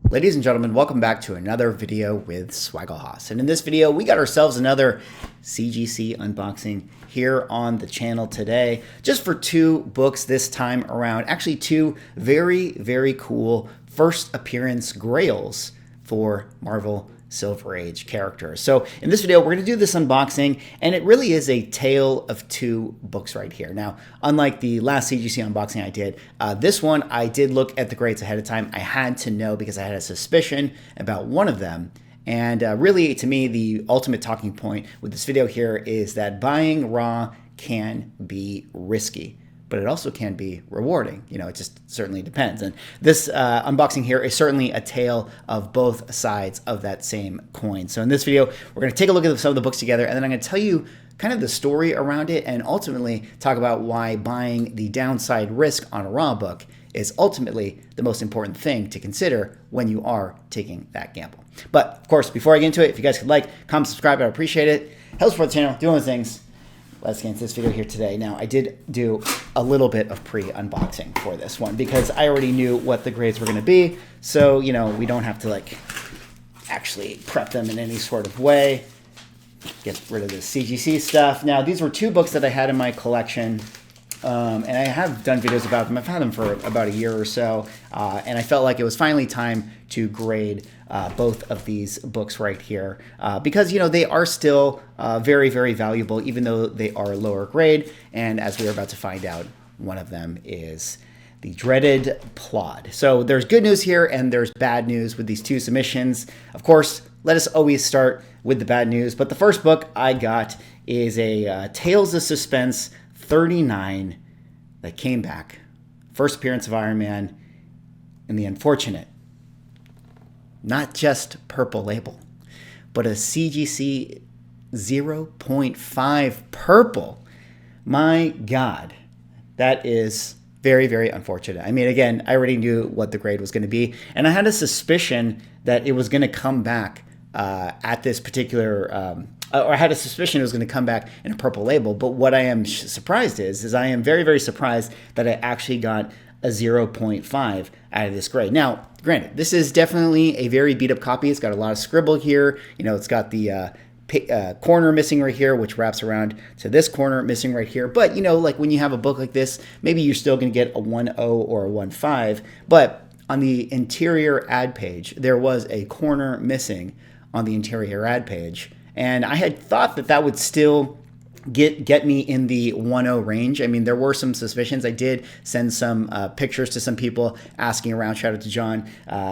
Ladies and gentlemen, welcome back to another video with Swaggle. And in this video, we got ourselves another CGC unboxing here on the channel today, just for two books this time around. Actually, two very, very cool first appearance grails for Marvel Silver Age characters. So in this video, we're going to do this unboxing, and it really is a tale of two books right here. Now, unlike the last CGC unboxing I did, this one I did look at the grades ahead of time. I had to know because I had a suspicion about one of them. And really, to me, the ultimate talking point with this video here is that buying raw can be risky, but it also can be rewarding. You know, it just certainly depends. And this unboxing here is certainly a tale of both sides of that same coin. So in this video, we're going to take a look at some of the books together, and then I'm going to tell you kind of the story around it, and ultimately talk about why buying the downside risk on a raw book is ultimately the most important thing to consider when you are taking that gamble. But of course, before I get into it, if you guys could like, comment, subscribe, I'd appreciate it. Help support the channel, do all those things. Let's get into this video here today. Now, I did do a little bit of pre-unboxing for this one because I already knew what the grades were going to be. So, you know, we don't have to like actually prep them in any sort of way. Get rid of the CGC stuff. Now, these were two books that I had in my collection. And I have done videos about them. I've had them for about a year or so, and I felt like it was finally time to grade both of these books right here because, you know, they are still very, very valuable, even though they are lower grade. And as we are about to find out, one of them is the dreaded Plod. So there's good news here and there's bad news with these two submissions. Of course, let us always start with the bad news. But the first book I got is a Tales of Suspense 39 that came back. First appearance of Iron Man in the unfortunate, not just purple label, but a CGC 0.5 purple. My God, that is very, very unfortunate. I mean, again, I already knew what the grade was going to be, and I had a suspicion that it was going to come back at this particular or I had a suspicion it was going to come back in a purple label. But what I am surprised is I am very, very surprised that I actually got a 0.5 out of this grade. Now, granted, this is definitely a very beat up copy. It's got a lot of scribble here. You know, it's got the corner missing right here, which wraps around to this corner missing right here. But, you know, like when you have a book like this, maybe you're still going to get a 1.0 or a 1.5. But on the interior ad page, there was a corner missing on the interior ad page. And I had thought that that would still get me in the 1.0 range. I mean, there were some suspicions. I did send some pictures to some people asking around. Shout out to John.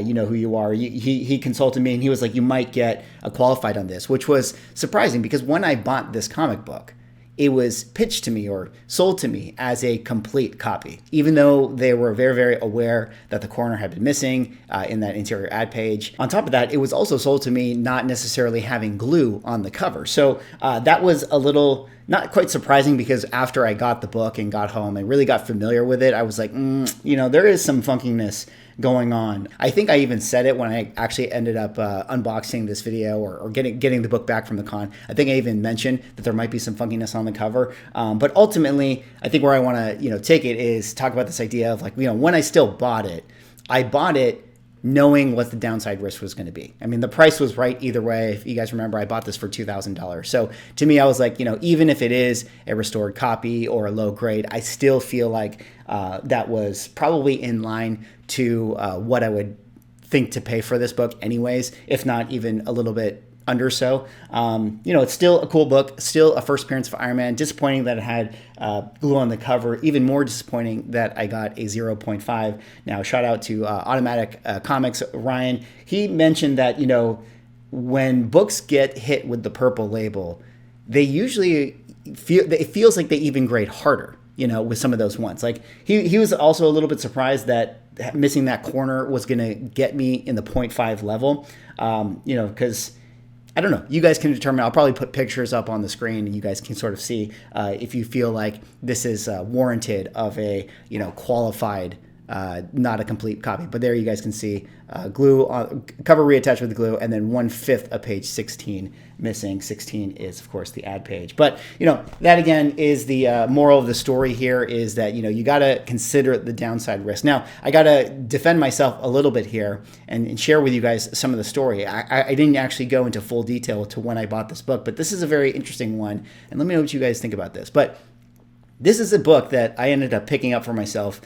You know who you are. He consulted me, and he was like, you might get a qualified on this, which was surprising because when I bought this comic book, it was pitched to me or sold to me as a complete copy, even though they were very, very aware that the corner had been missing in that interior ad page. On top of that, it was also sold to me not necessarily having glue on the cover. So that was a little not quite surprising because after I got the book and got home and really got familiar with it, I was like, you know, there is some funkiness going on. I think I even said it when I actually ended up unboxing this video or getting the book back from the con. I think I even mentioned that there might be some funkiness on the cover. But ultimately, I think where I want to, you know, take it is talk about this idea of like, you know, when I still bought it, I bought it knowing what the downside risk was going to be. I mean, the price was right either way. If you guys remember, I bought this for $2,000. So to me, I was like, you know, even if it is a restored copy or a low grade, I still feel like that was probably in line to what I would think to pay for this book anyways, if not even a little bit under so. You know, it's still a cool book, still a first appearance of Iron Man. Disappointing that it had glue on the cover. Even more disappointing that I got a 0.5. Now, shout out to Automatic Comics, Ryan. He mentioned that, you know, when books get hit with the purple label, they usually it feels like they even grade harder, you know, with some of those ones. Like he was also a little bit surprised that missing that corner was going to get me in the 0.5 level, you know, because I don't know. You guys can determine. I'll probably put pictures up on the screen, and you guys can sort of see if you feel like this is warranted of a, you know, qualified not a complete copy. But there you guys can see glue on, cover reattached with the glue, and then 1/5 of page 16 missing. 16 is, of course, the ad page. But, that again is the moral of the story here, is that, you got to consider the downside risk. Now, I got to defend myself a little bit here and share with you guys some of the story. I didn't actually go into full detail to when I bought this book, but this is a very interesting one. And let me know what you guys think about this. But this is a book that I ended up picking up for myself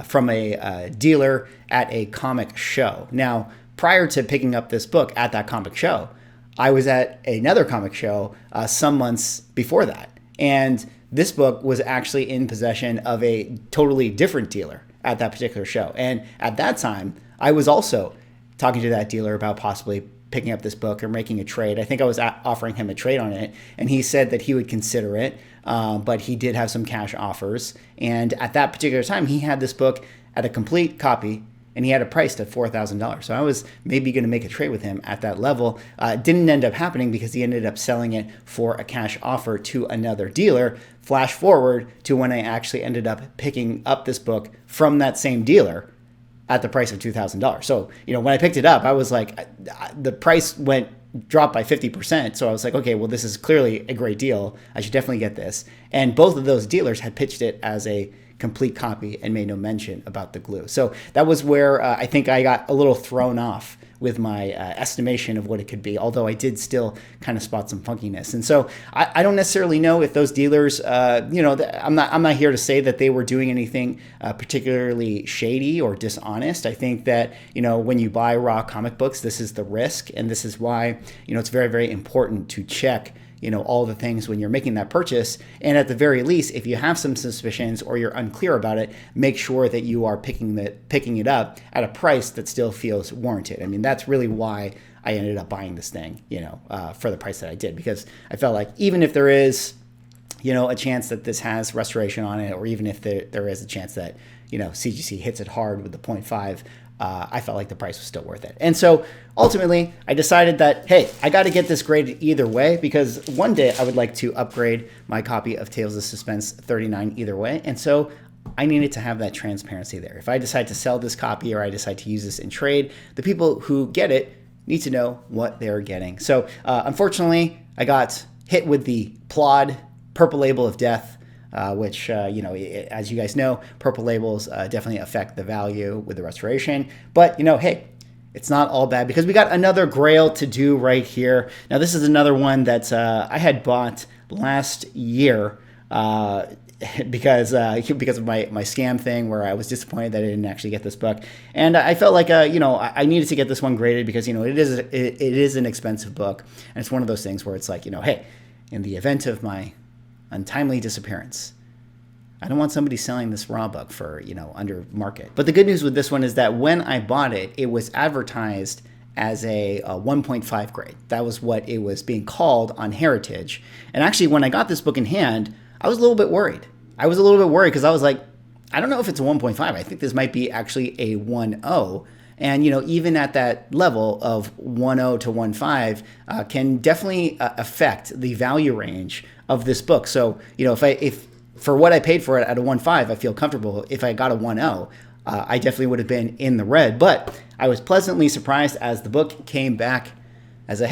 from a dealer at a comic show. Now, prior to picking up this book at that comic show, I was at another comic show some months before that. And this book was actually in possession of a totally different dealer at that particular show. And at that time, I was also talking to that dealer about possibly picking up this book or making a trade. I think I was offering him a trade on it, and he said that he would consider it, but he did have some cash offers. And at that particular time, he had this book at a complete copy, and he had it priced at $4,000. So I was maybe going to make a trade with him at that level. Didn't end up happening because he ended up selling it for a cash offer to another dealer. Flash forward to when I actually ended up picking up this book from that same dealer at the price of $2,000. So, when I picked it up, I was like, the price dropped by 50%. So I was like, okay, well, this is clearly a great deal. I should definitely get this. And both of those dealers had pitched it as a complete copy and made no mention about the glue. So that was where I think I got a little thrown off with my estimation of what it could be, although I did still kind of spot some funkiness. And so I don't necessarily know if those dealers, I'm not here to say that they were doing anything particularly shady or dishonest. I think that, when you buy raw comic books, this is the risk. And this is why, it's very, very important to check all the things when you're making that purchase. And at the very least, if you have some suspicions or you're unclear about it, make sure that you are picking it up at a price that still feels warranted. I mean, that's really why I ended up buying this thing, for the price that I did, because I felt like even if there is, a chance that this has restoration on it, or even if there is a chance that, CGC hits it hard with the 0.5, I felt like the price was still worth it. And so ultimately, I decided that, hey, I got to get this graded either way, because one day I would like to upgrade my copy of Tales of Suspense 39 either way. And so I needed to have that transparency there. If I decide to sell this copy or I decide to use this in trade, the people who get it need to know what they're getting. So unfortunately, I got hit with the Plod Purple Label of Death, which, as you guys know, purple labels definitely affect the value with the restoration. But, hey, it's not all bad, because we got another Grail to do right here. Now, this is another one that I had bought last year because of my scam thing, where I was disappointed that I didn't actually get this book. And I felt like, I needed to get this one graded because, it is an expensive book. And it's one of those things where it's like, hey, in the event of my untimely disappearance, I don't want somebody selling this raw book for, under market. But the good news with this one is that when I bought it, it was advertised as a 1.5 grade. That was what it was being called on Heritage. And actually, when I got this book in hand, I was a little bit worried. Because I was like, I don't know if it's a 1.5. I think this might be actually a 1.0. And, even at that level of 1.0 to 1.5 can definitely affect the value range of this book. So, if for what I paid for it at a 1.5, I feel comfortable. If I got a 1.0, I definitely would have been in the red. But I was pleasantly surprised as the book came back as a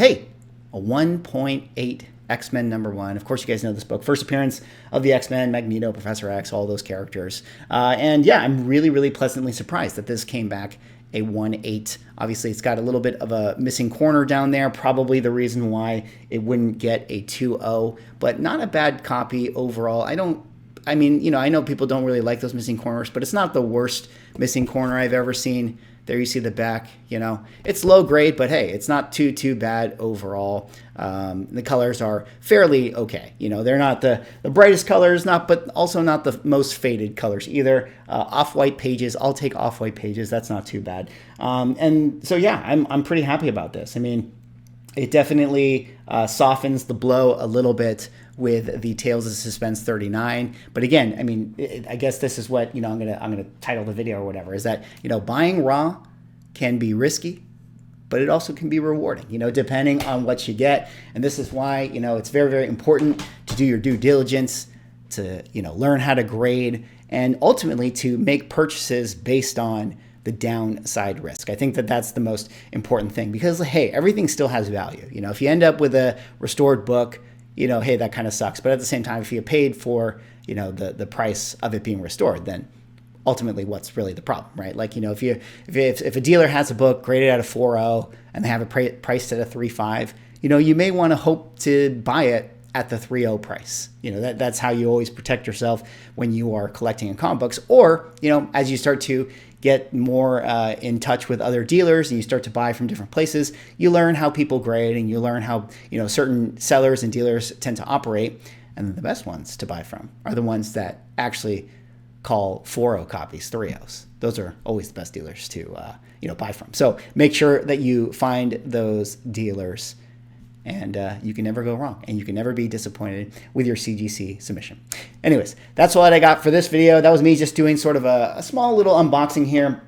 1.8 X-Men #1. Of course, you guys know this book. First appearance of the X-Men, Magneto, Professor X, all those characters. And yeah, I'm really, really pleasantly surprised that this came back a 1.8. Obviously, it's got a little bit of a missing corner down there, probably the reason why it wouldn't get a 2.0, but not a bad copy overall. I know people don't really like those missing corners, but it's not the worst missing corner I've ever seen. There you see the back, It's low grade, but hey, it's not too bad overall. The colors are fairly okay. They're not the brightest colors, but also not the most faded colors either. Off-white pages, I'll take off-white pages. That's not too bad. And so, yeah, I'm pretty happy about this. I mean, it definitely softens the blow a little bit with the Tales of Suspense 39. But again, I mean, I guess this is what, I'm gonna title the video or whatever, is that, buying raw can be risky, but it also can be rewarding, depending on what you get. And this is why, it's very, very important to do your due diligence, to, learn how to grade and ultimately to make purchases based on the downside risk. I think that that's the most important thing, because hey, everything still has value. You know, if you end up with a restored book, you know, hey, that kind of sucks. But at the same time, if you paid for, you know, the price of it being restored, then ultimately what's really the problem, right? Like, you know, if a dealer has a book graded at a 4.0 and they have it priced at a 3.5, you know, you may want to hope to buy it at the 3.0 price. You know, that's how you always protect yourself when you are collecting in comic books. Or, you know, as you start to get more in touch with other dealers and you start to buy from different places, you learn how people grade and you learn how, you know, certain sellers and dealers tend to operate. And the best ones to buy from are the ones that actually call 4.0 copies 3.0s. Those are always the best dealers to you know, buy from. So make sure that you find those dealers, and you can never go wrong, and you can never be disappointed with your CGC submission. Anyways, that's all that I got for this video. That was me just doing sort of a small little unboxing here.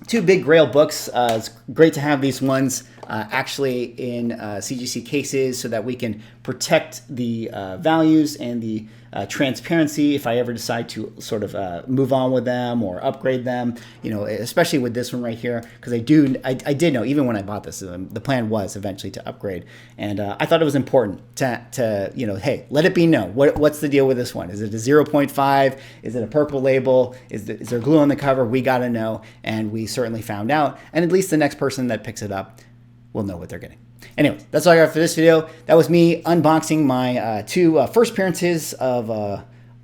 2 big Grail books. It's great to have these ones actually in CGC cases so that we can protect the values and the transparency if I ever decide to sort of move on with them or upgrade them, you know, especially with this one right here, because I did know, even when I bought this, the plan was eventually to upgrade, and I thought it was important to you know, hey, let it be known, what's the deal with this one? Is it a 0.5? Is it a purple label? Is there glue on the cover? We got to know, and we certainly found out, and at least the next person that picks it up will know what they're getting. Anyways, that's all I got for this video. That was me unboxing my 2 first appearances of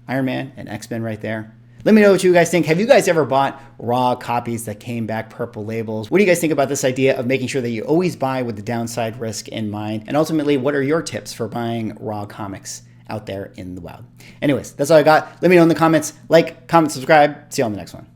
Iron Man and X-Men right there. Let me know what you guys think. Have you guys ever bought raw copies that came back purple labels? What do you guys think about this idea of making sure that you always buy with the downside risk in mind? And ultimately, what are your tips for buying raw comics out there in the wild? Anyways, that's all I got. Let me know in the comments. Like, comment, subscribe. See you on the next one.